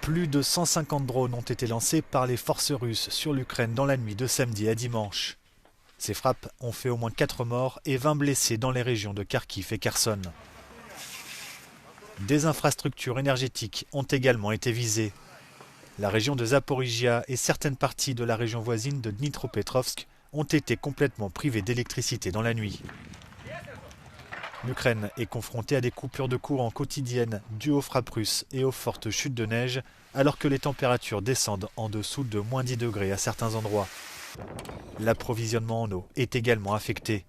Plus de 150 drones ont été lancés par les forces russes sur l'Ukraine dans la nuit de samedi à dimanche. Ces frappes ont fait au moins 4 morts et 20 blessés dans les régions de Kharkiv et Kherson. Des infrastructures énergétiques ont également été visées. La région de Zaporijia et certaines parties de la région voisine de Dnipropetrovsk ont été complètement privées d'électricité dans la nuit. L'Ukraine est confrontée à des coupures de courant quotidiennes dues aux frappes russes et aux fortes chutes de neige, alors que les températures descendent en dessous de moins 10 degrés à certains endroits. L'approvisionnement en eau est également affecté.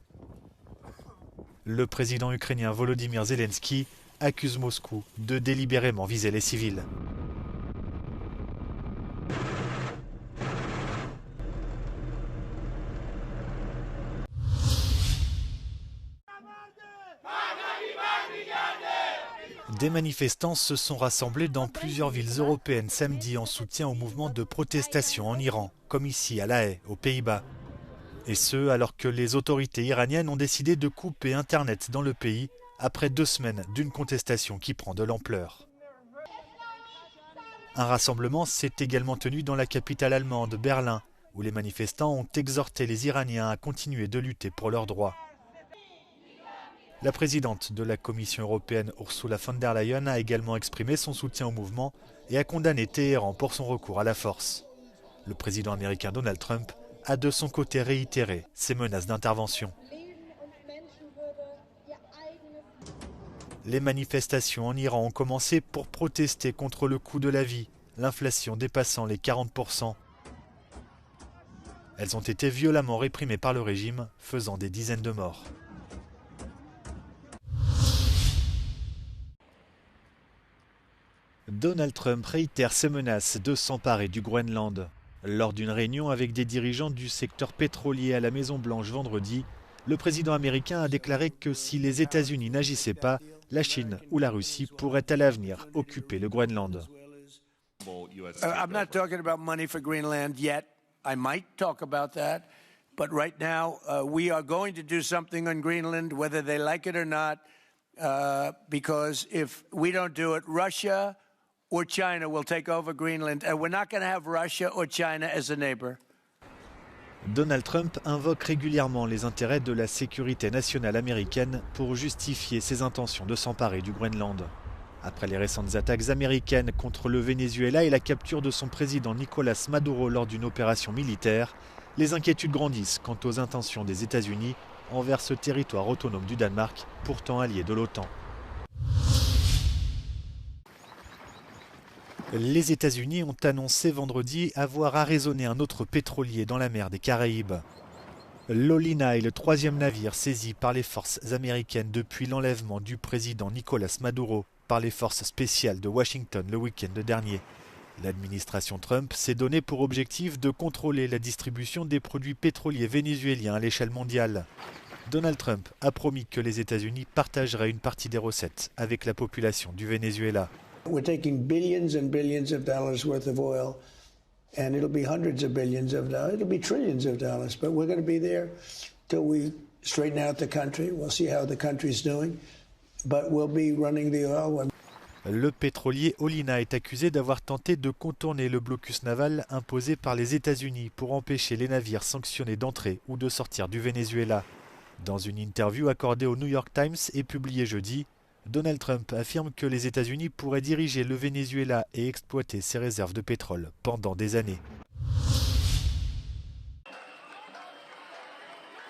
Le président ukrainien Volodymyr Zelensky accuse Moscou de délibérément viser les civils. Des manifestants se sont rassemblés dans plusieurs villes européennes samedi en soutien au mouvement de protestation en Iran, comme ici à La Haye, aux Pays-Bas. Et ce, alors que les autorités iraniennes ont décidé de couper Internet dans le pays après 2 semaines d'une contestation qui prend de l'ampleur. Un rassemblement s'est également tenu dans la capitale allemande, Berlin, où les manifestants ont exhorté les Iraniens à continuer de lutter pour leurs droits. La présidente de la Commission européenne, Ursula von der Leyen, a également exprimé son soutien au mouvement et a condamné Téhéran pour son recours à la force. Le président américain Donald Trump a de son côté réitéré ses menaces d'intervention. Les manifestations en Iran ont commencé pour protester contre le coût de la vie, l'inflation dépassant les 40%. Elles ont été violemment réprimées par le régime, faisant des dizaines de morts. Donald Trump réitère ses menaces de s'emparer du Groenland. Lors d'une réunion avec des dirigeants du secteur pétrolier à la Maison-Blanche vendredi, le président américain a déclaré que si les États-Unis n'agissaient pas, la Chine ou la Russie pourraient à l'avenir occuper le Groenland. I'm not talking about money for Greenland yet. I might talk about that. But right now, we are going to do something on Greenland, whether they like it or not, because if we don't do it, Russia or China will take over Greenland, and we're not going to have Russia or China as a neighbor. Donald Trump invoque régulièrement les intérêts de la sécurité nationale américaine pour justifier ses intentions de s'emparer du Groenland. Après les récentes attaques américaines contre le Venezuela et la capture de son président Nicolás Maduro lors d'une opération militaire, les inquiétudes grandissent quant aux intentions des États-Unis envers ce territoire autonome du Danemark, pourtant allié de l'OTAN. Les États-Unis ont annoncé vendredi avoir arraisonné un autre pétrolier dans la mer des Caraïbes. L'Olina est le 3e navire saisi par les forces américaines depuis l'enlèvement du président Nicolás Maduro par les forces spéciales de Washington le week-end dernier. L'administration Trump s'est donné pour objectif de contrôler la distribution des produits pétroliers vénézuéliens à l'échelle mondiale. Donald Trump a promis que les États-Unis partageraient une partie des recettes avec la population du Venezuela. We're taking billions and billions of dollars worth of oil, and it'll be hundreds of billions of dollars. It'll be trillions of dollars, but we're going to be there till we straighten out the country. We'll see how the country's doing, but we'll be running the oil. Le pétrolier Olina est accusé d'avoir tenté de contourner le blocus naval imposé par les États-Unis pour empêcher les navires sanctionnés d'entrer ou de sortir du Venezuela. Dans une interview accordée au New York Times et publiée jeudi, Donald Trump affirme que les États-Unis pourraient diriger le Venezuela et exploiter ses réserves de pétrole pendant des années.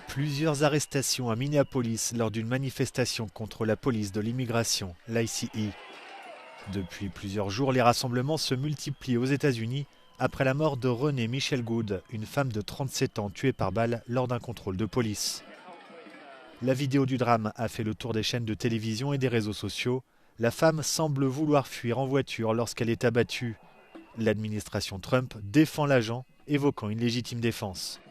Plusieurs arrestations à Minneapolis lors d'une manifestation contre la police de l'immigration, l'ICE. Depuis plusieurs jours, les rassemblements se multiplient aux États-Unis après la mort de Renée Michelle Good, une femme de 37 ans tuée par balle lors d'un contrôle de police. La vidéo du drame a fait le tour des chaînes de télévision et des réseaux sociaux. La femme semble vouloir fuir en voiture lorsqu'elle est abattue. L'administration Trump défend l'agent, évoquant une légitime défense.